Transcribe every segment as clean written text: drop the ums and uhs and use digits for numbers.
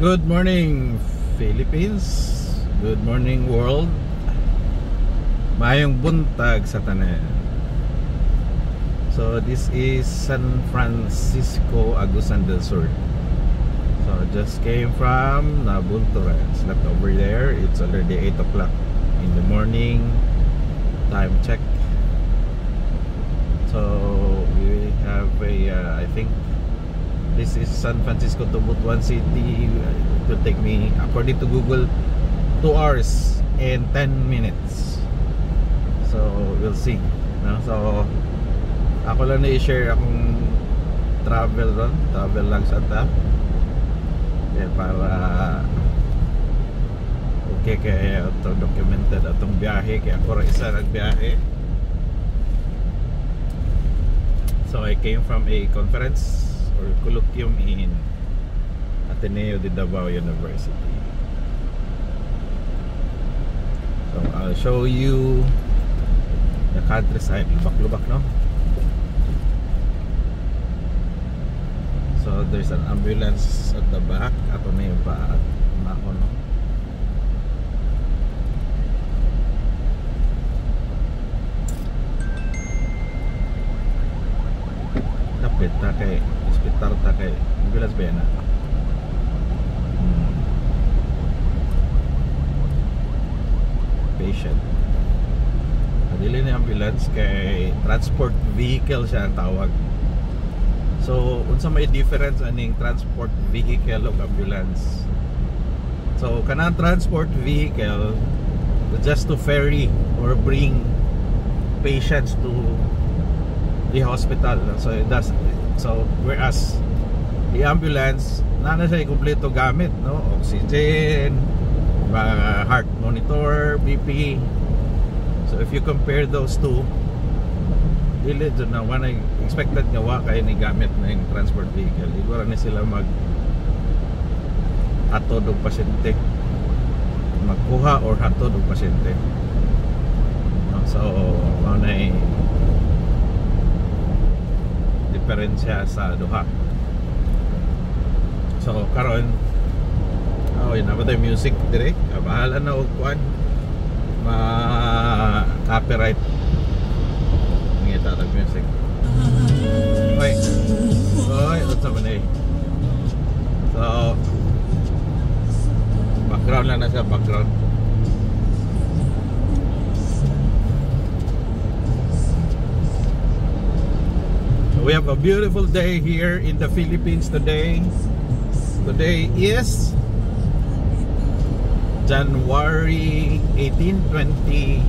Good morning Philippines. Good morning world. Mayong buntag sa tanan. So this is San Francisco, Agusan del Sur. So just came from Nabunturan. Slept over there. It's already 8 o'clock in the morning. Time check. So we have a I think this is San Francisco to Butuan City. It will take me, according to Google, 2 hours and 10 minutes. So we'll see, no? So ako lang na i-share akong travel ron. Travel lang sa ta. Para okay kaya ito documented atong biyahe. Kaya ako rin isa nagbiyahe. So I came from a conference or colloquium in Ateneo de Davao University. So I'll show you the countryside. Lubak-lubak, no? So there's an ambulance at the back. Ato na yung back ako, no? Tapit ta kay hospital ta kay ambulance ba yan, patient. Dili na ambulance kay transport vehicle siya ang tawag. So unsa may difference aning transport vehicle ug ambulance? So kanang transport vehicle just to ferry or bring patients to the hospital. So it does. So whereas the ambulance na siya kompleto gamit, no? Oxygen, heart monitor, BP. So if you compare those two, dili dyan na one expected nga wa kay ni gamit na yung transport vehicle. Igura na sila mag hatod og pasyente, magkuha or hatod og pasyente. So maunay diferensya sa duha. So karon yun na ba tayo music direct? Bahala na og kuan copyright ngita tag music. Oy, what's up man? So background lang na sa background. We have a beautiful day here in the Philippines today. Today is January 18, 2025.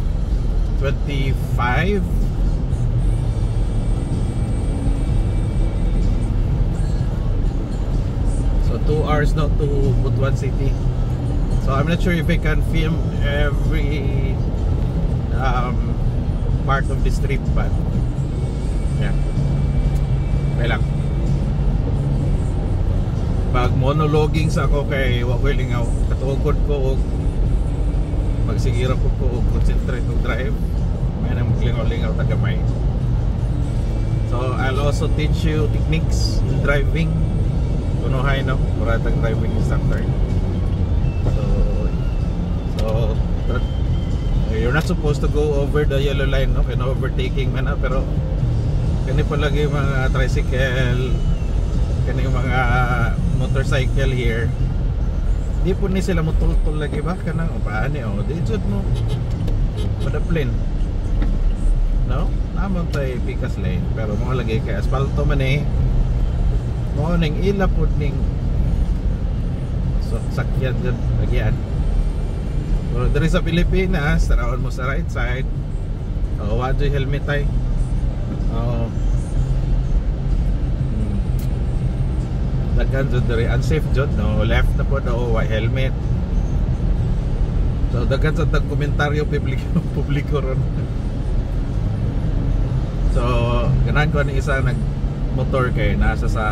So 2 hours now to Butuan City. So I'm not sure if I can film every part of this trip, but yeah. Okay lang. Pag monologuing sa ako kay wakoy lingaw, katugod ko og magsigira ko og concentrate og drive, may nang maglingaw-lingaw ta gamay. So I'll also teach you techniques in driving. Kunuhay, no? Mura tag driving instructor. So you're not supposed to go over the yellow line, no? Kaya overtaking man na, pero kani palagi mga tricycle, kani mga motorcycle here, di po ni sila mutultul lagi ba kanang paani di jud mo padaplin, no? Namon tay pikas lane pero mga lagi kay asfalto man mo ning ila pud ning so sakyan jud lagyan. Pero diri sa Pilipinas tanawan mo sa right side, wa jud helmet ay daghan jud diri unsafe jud, no? Left na po daw wa helmet. So daghan sa komentaryo publiko ron. So ganan ko ni isa nag motor kay nasa sa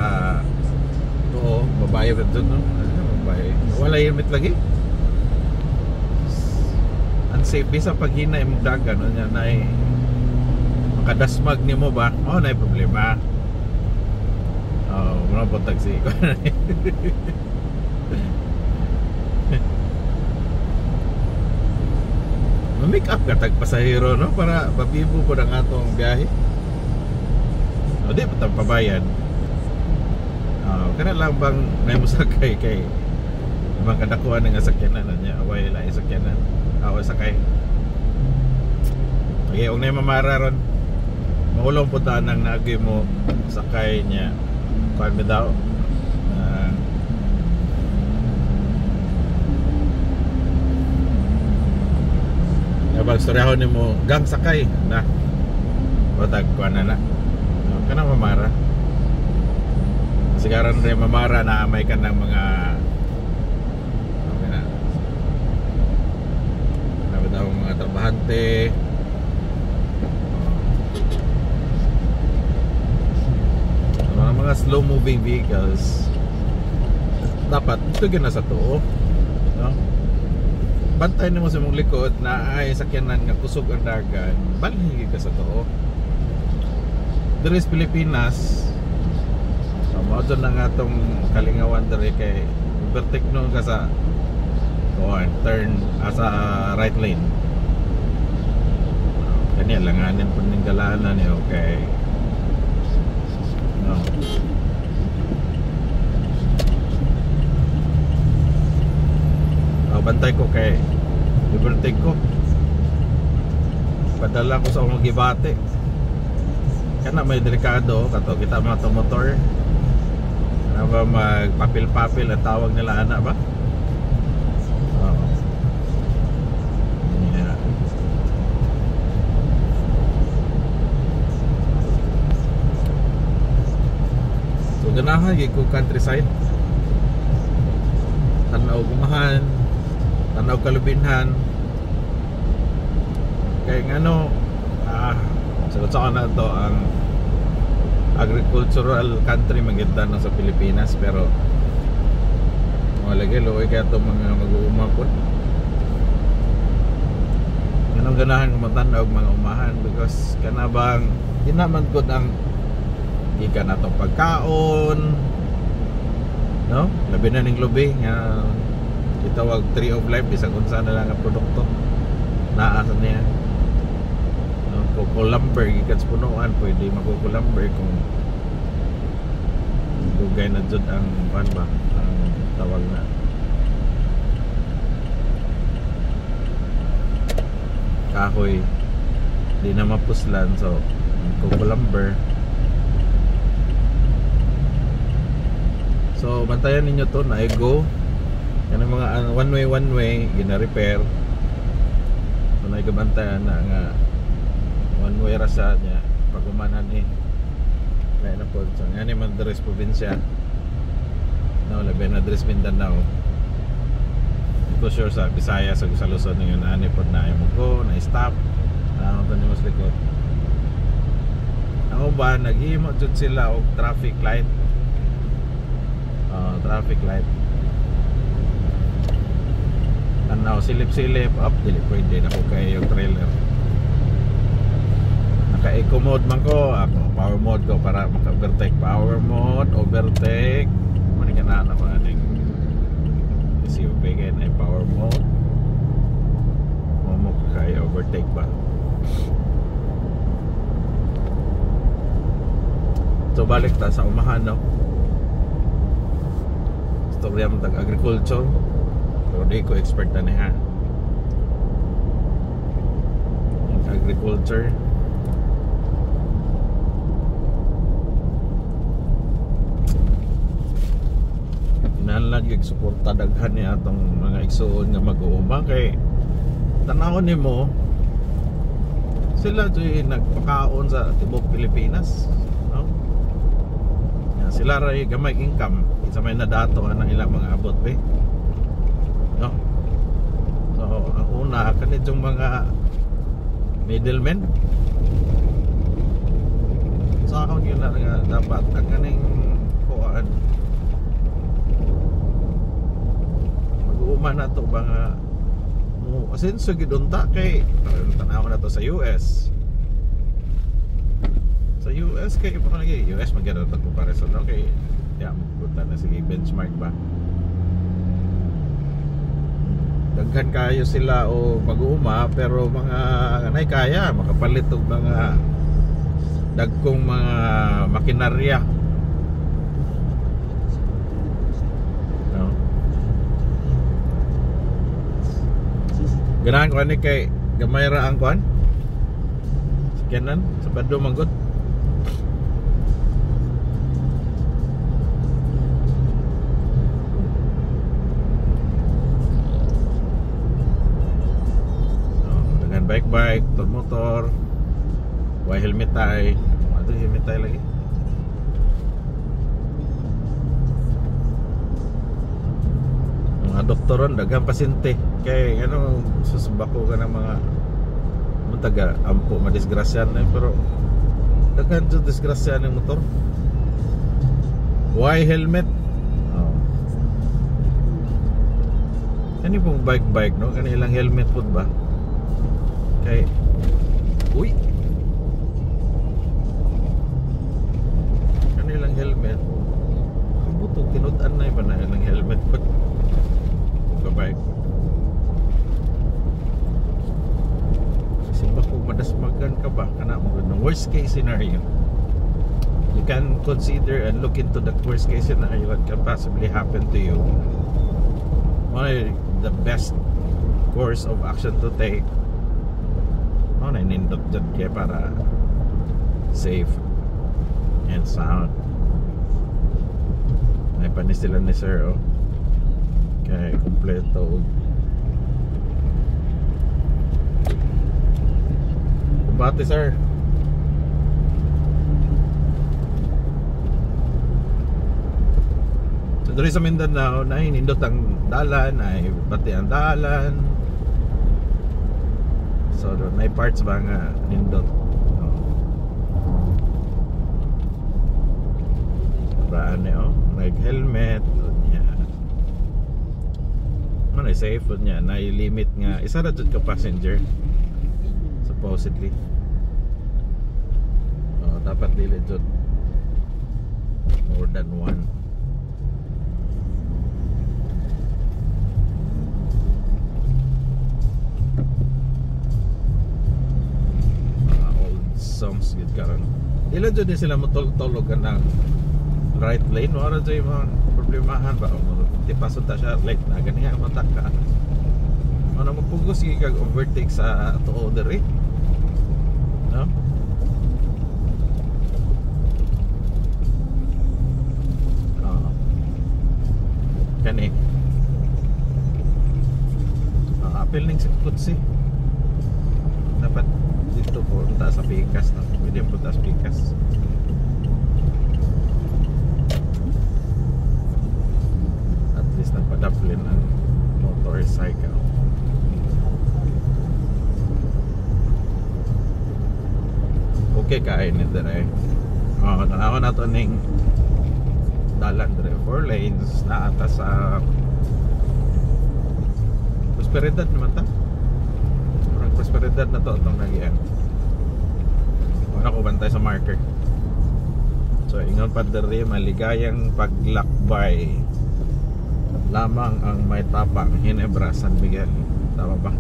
babae jud, no? Babae wala helmet lagi. Unsafe bisa paghina imong dagan nya nay makadasmag nimo ba? Nay problema. Muna po taxi. make up ka tag pasahero no para pabibo po ang atong biyahe. O di pa pabayad. Kana lang bang may musakay kay mga kadakuan nga sakyanan niya away la sakyanan. Away sakay. Okay, og nay mamara ron. Maulong po nang naagi mo sakay niya. Kuan mi daw. Kapag storyahon ni mo gang sakay na batag ko na kana mamara sigaran rin mamara na amay ka ng mga okay na daw mga trabahante mga slow moving vehicles dapat ito gina sa tuo no? Bantay mo sa mong likod na ay sakyanan nga kusog ang dagan balhigi ka sa tuo diri sa Pilipinas mao dyan na nga itong kalingawan diri kay overtake no ka sa turn sa right lane kanya langanin po ning dalanan niyo okay no bantay ko kay overtake ko padala ko sa akong gibate kana may delikado kato kita mga motor ano ba magpapil-papil ang tawag nila ana ba yeah. So ganahan ko countryside tanaw gumahan tanaw kalubinhan kaya nga ano sa na to ang agricultural country maganda na sa Pilipinas pero malagay luoy kaya itong mga mag-uumapon ganang ganahan kumatanaw mga umahan because kanabang di naman good ang ika na itong pagkaon no? Labi na ning lubi nga itawag tree of life bisag unsa na lang ang produkto naasa niya coco lumber gikan sa punuan pwede mag-coco lumber kung dugay na jud ang pan ba ang tawag na kahoy di na mapuslan so coco lumber so bantayan ninyo to na go kanang mga one way gina-repair so na igabantayan na nga one way rasa niya pag umanan kaya na po so nga ni Madres probinsya no labi na Madres Mindanao ito sure sa Bisaya sa Luzon ngayon ani po na ay mo na stop na ako ni mas likod ako ba naghimo jud sila og traffic light tanaw silip-silip up dili pwede na ko kayo yung trailer naka-eco mode man ko ako power mode ko para maka-overtake power mode overtake maniganan ako aning SUV again ay power mode mo kaya overtake ba so balik ta sa umahan no storya mo tag agriculture pero di ko expert na niya agriculture inalag yung suporta daghan niya atong mga igsuon nga mag-uuma kay tanawon nimo sila joy nagpakaon sa tibok Pilipinas no? Sila ray gamay income sa may nadato ang ilang mga abot no? So ang una kanitong mga middlemen sa akong yun na nga dapat ang kaning kuan mag-uuma na to mga asenso gidunta kay tanaw na to sa US kay pa lagi US magyara to comparison no kay ya magpunta na sige benchmark ba daghan kayo sila o mag-uuma, pero mga kanay kaya makapalit og mga dagkong mga makinarya, no? Ganahan ko ani kay gamay ra ang kuan sakyanan sa Baddo Manggot. Bike, motor, way helmet tay. Ano helmet tay lagi? Mga doktoron daghang pasyente kay ano susubako ka ng mga taga ampo madisgrasyan na pero daghan jud disgrasya ng motor. Why helmet? Oh. Kani pong bike no, kani ilang helmet pud ba? Kay uy. Kani ilang helmet. Ang buto kinutan na ba na ilang helmet pud. Ka bike. Kasi bako madasmagan ka ba kana mo no worst case scenario. You can consider and look into the worst case scenario what can possibly happen to you. The best course of action to take na nindot dyan kaya para safe and sound. May panis sila ni sir oh. Kaya kompleto. Kumbate sir. So dito sa Mindanao na nindot ang dalan ay pati ang dalan. So may parts ba nga nindot ba ano like helmet niya man ay safe niya na limit nga isa ra jud ka passenger supposedly dapat dili jud more than one. Songs gid karon. Dila jud din sila motulog ng right lane wala jud mga problemahan ba mo tipasod ta siya like na ganiya matak ka. Ano magpugos gi kag overtake sa tuo diri. No? Kani. Apil ning sikutsi. Dapat dito po punta sa Pikas no? Pwede punta sa Pikas. At least nagpadaplin ang motorcycle. Okay kain nito eh. Tanawa na ito ning dalan dire 4 lanes na atas sa Prosperidad naman ta. Prosperidad na to itong nagiyan. Wala ko bantay sa marker. So ingon pa diri maligayang paglakbay lamang ang may tapang Ginebra San Miguel. Tama ba?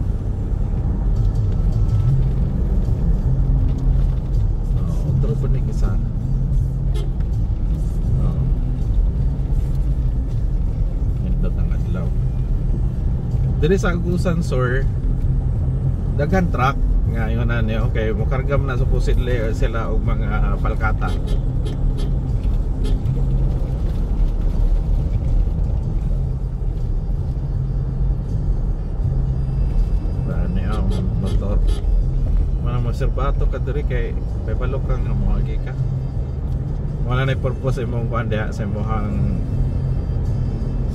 Otro po ning isa. Hindot ang adlaw. Diri sa Agusan Sur daghan truck nga yun na niyo okay mukargam na supposedly sila og mga palkata. Bani ang motor mga maserbato ka diri kay pepalok kang moagi ka wala na purpose imong kuan diha sa imong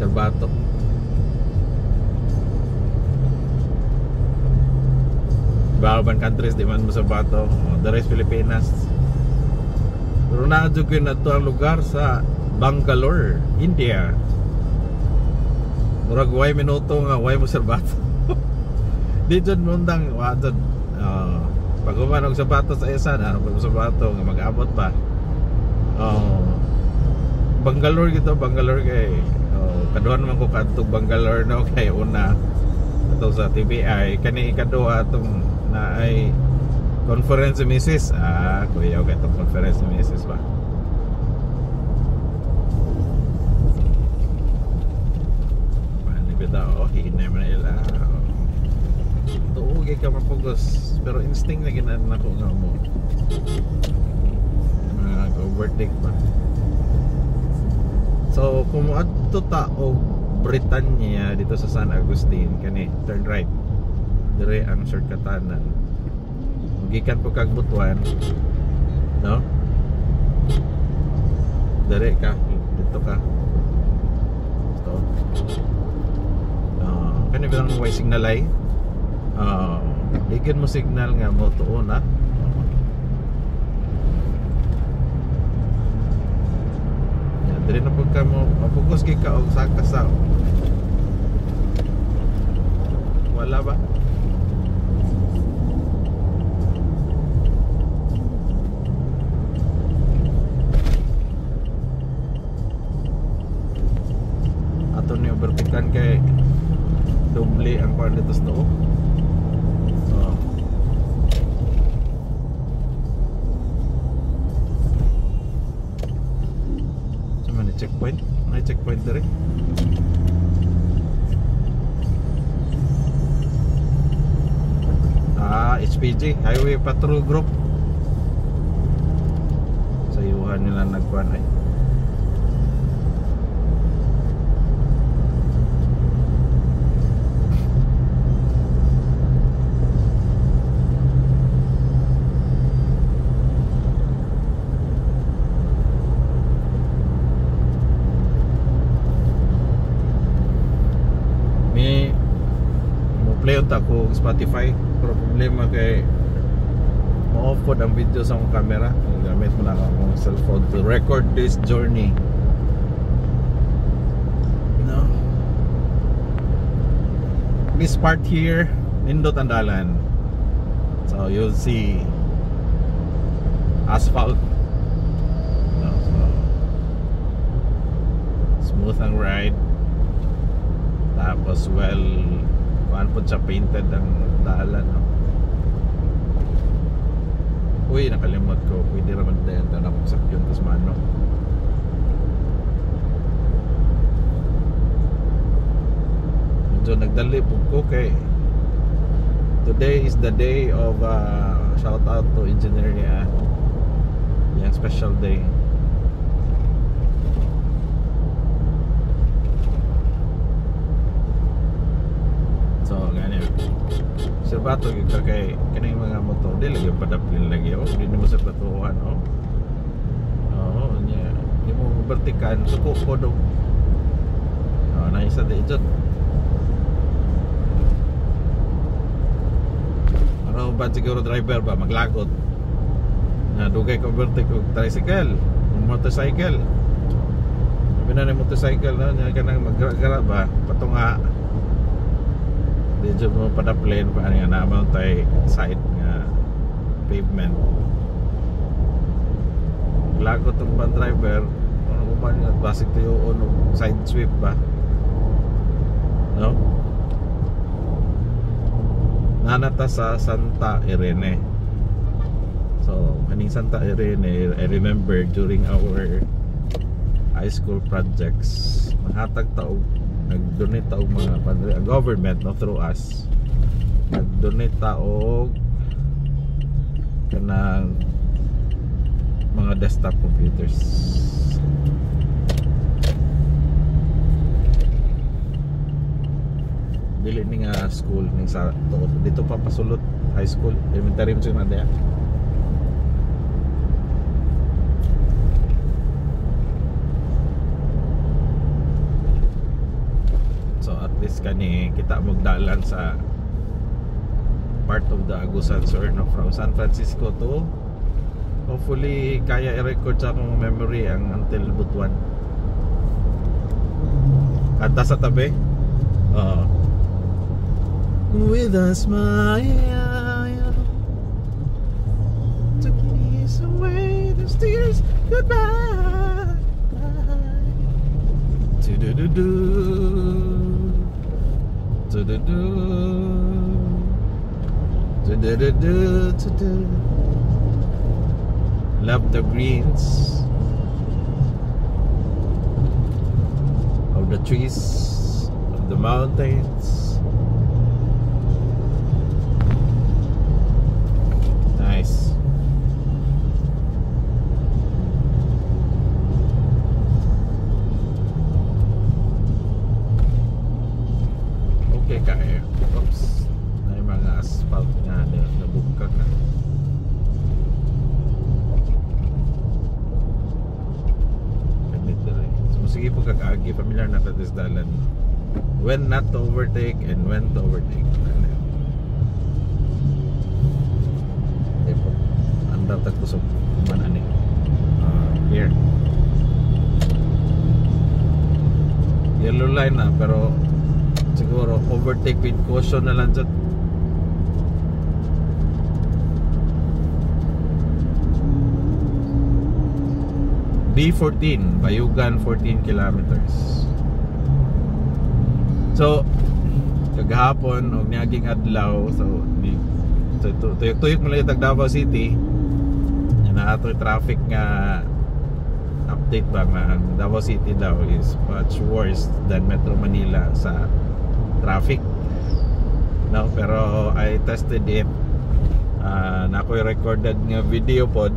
serbato. Iba-ibang countries di man mo sa bato. The rest Pilipinas. Pero na-adjog yun na ito ang lugar sa Bangalore, India. Murag way minuto nga way mo sa bato. Di dyan mundang wadod. Pag umanog sa bato sa isa na pag sa bato nga mag-abot pa. Bangalore gito, Bangalore kay kaduhan naman ko kadtog Bangalore no kay una dito sa TBI kani ikaduha atong na ay conference ni Mrs. Kuya okay itong conference ni Mrs. ba. Paano bitaw hinay man nila. Tuugay ka mapugos pero instinct na ginan nako nga mo. Overtake pa. So kung adto ta og Britanya dito sa San Agustin kani turn right dire ang shortcutanan gikan po kag Butuan no dire ka dito ka ito kani bilang way signal ay ikan mo signal nga mo tuon na dili na pud ka mo mapokus kay ka og sakasaw wala ba ato ni overtakean kay doble ang kuan dito sa to checkpoint, may checkpoint dire. HPG, Highway Patrol Group. Sayuhan nila nagkuhan ay. Play ako Spotify pero problema kay ma-off po ang video sa akong camera gamit mo na akong cellphone to record this journey no this part here nindot ang dalan so you'll see asphalt no, so smooth ang ride tapos well kuan po siya painted ang dalan no? Uy nakalimot ko pwede naman din tanap sa sakyon tas mano medyo nagdali po ko kay today is the day of shout out to engineer niya yung special day. So ganyan Sirbato yung kay kanang mga motor di lagi padaplin lagi hindi mo sa platuhan niya hindi mo bertikan suko ko do na isa di dyan ano ba siguro driver ba maglagot na dugay ko bertik og tricycle motorcycle binan yung motorcycle na kanang maggara ba patunga di dyan mo padaplin pa nga naman tayo side nga pavement lagot ang van driver ano ko man nga basic tayo o side sweep ba no nanata sa Santa Irene so kaning Santa Irene I remember during our high school projects mahatag taog nag-donate taog mga government no through us nag-donate taog kanang mga desktop computers dili ni nga school ning sa dito pa pasulot high school elementary mo na diya kani kita magdalan sa part of the Agusan Sur no, from San Francisco to hopefully kaya i-record sa akong memory ang until Butuan kanta sa tabi with a smile to ease away the tears goodbye do do do do Du-du-du. Du-du-du-du-du-du. Love the greens of the trees, of the mountains. Nice. Okay kaya. Oops. May mga asphalt nga nabukag na. So sige po kakaagi, familiar na tatis dalan. When not to overtake and when to overtake. Hindi po. Andar tagpusok. Mana ni. Here. Yellow line na pero siguro overtake with caution na lang dyan. B14, Bayugan 14 kilometers. So kagahapon og niaging adlaw, so tuyok mo lang yung Davao City. Ato traffic nga update ba nga ang Davao City daw is much worse than Metro Manila sa traffic. No, pero I tested it. Na ako'y recorded nga video pod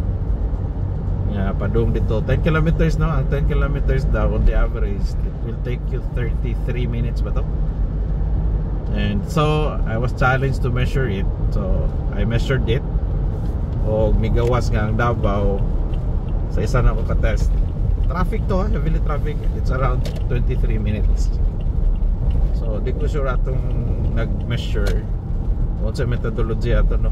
nga padung dito 10 kilometers no, ang 10 kilometers daw on the average it will take you 33 minutes ba to? And so I was challenged to measure it, so I measured it o migawas nga ang Davao sa isa na ako ka-test. Traffic to, heavily traffic. It's around 23 minutes. So di ko sure atong nag-measure kung sa methodology ato no,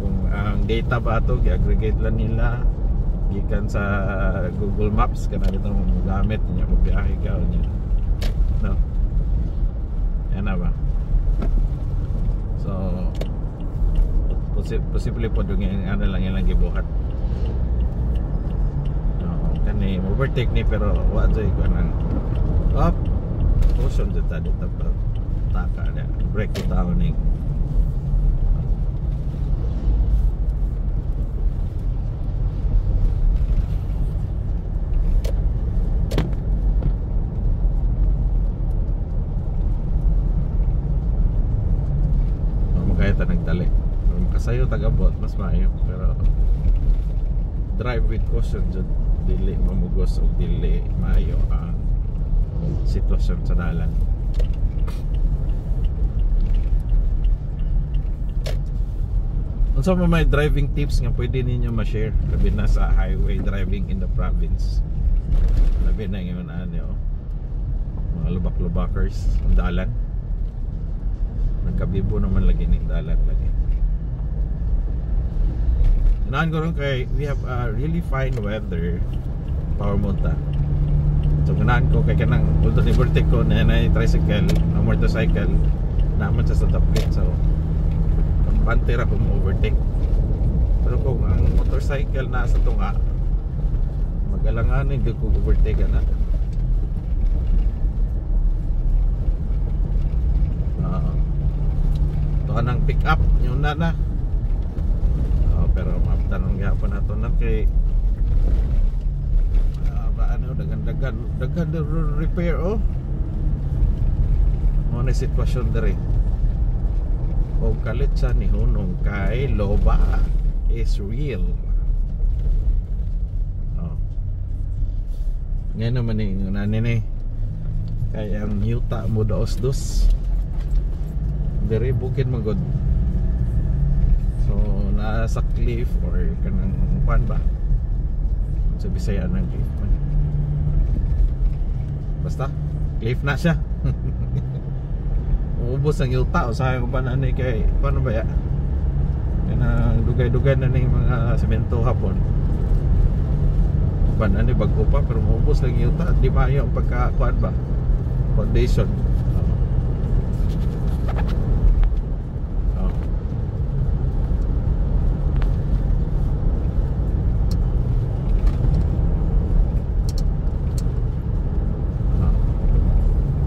kung ang data ba ato i-aggregate lang nila gikan sa Google Maps kana itong gamit niya mo biyahe ka niya no, yan na ba. So posible po doon yung ano lang ilang gibuhat no, kani overtake ni pero wadyo ko nang up caution dito dito taka na break it down ni magkaya nagdali kasayo tagabot mas maayo pero drive with caution jud dili mamugos o dili maayo ang sitwasyon sa dalan. Unsa mo may driving tips nga pwede ninyo ma-share labi na sa highway driving in the province, labi na ngayon ano mga lubak-lubakers ang dalan, nagkabibo naman lagi ng dalan lagi. Naan ko rin kay we have really fine weather power monta. So ganaan ko kay kanang although overtake ko na tricycle, na motorcycle naman sa dapit, so kampantera kung overtake. Pero kung ang motorcycle na sa tunga magalangan hindi ko overtake na. Ito ka ng pick up yung na pero matanong gihapon nato na kay ano dagan repair mo na sitwasyon dere o kalit sa ni hunong kay loba is real. Ngayon naman yung nanin kaya ang yuta mo dos dere bukid magod. So nasa cliff or kanang pan ba sa Bisaya ng cliff man. Basta cliff na siya. Uubos ang yuta o sayang ba na ni kay paano ba ya na dugay-dugay na ni mga semento hapon pan ani bago pa pero maubos lang yuta di maayo ang pagkakuan ba foundation.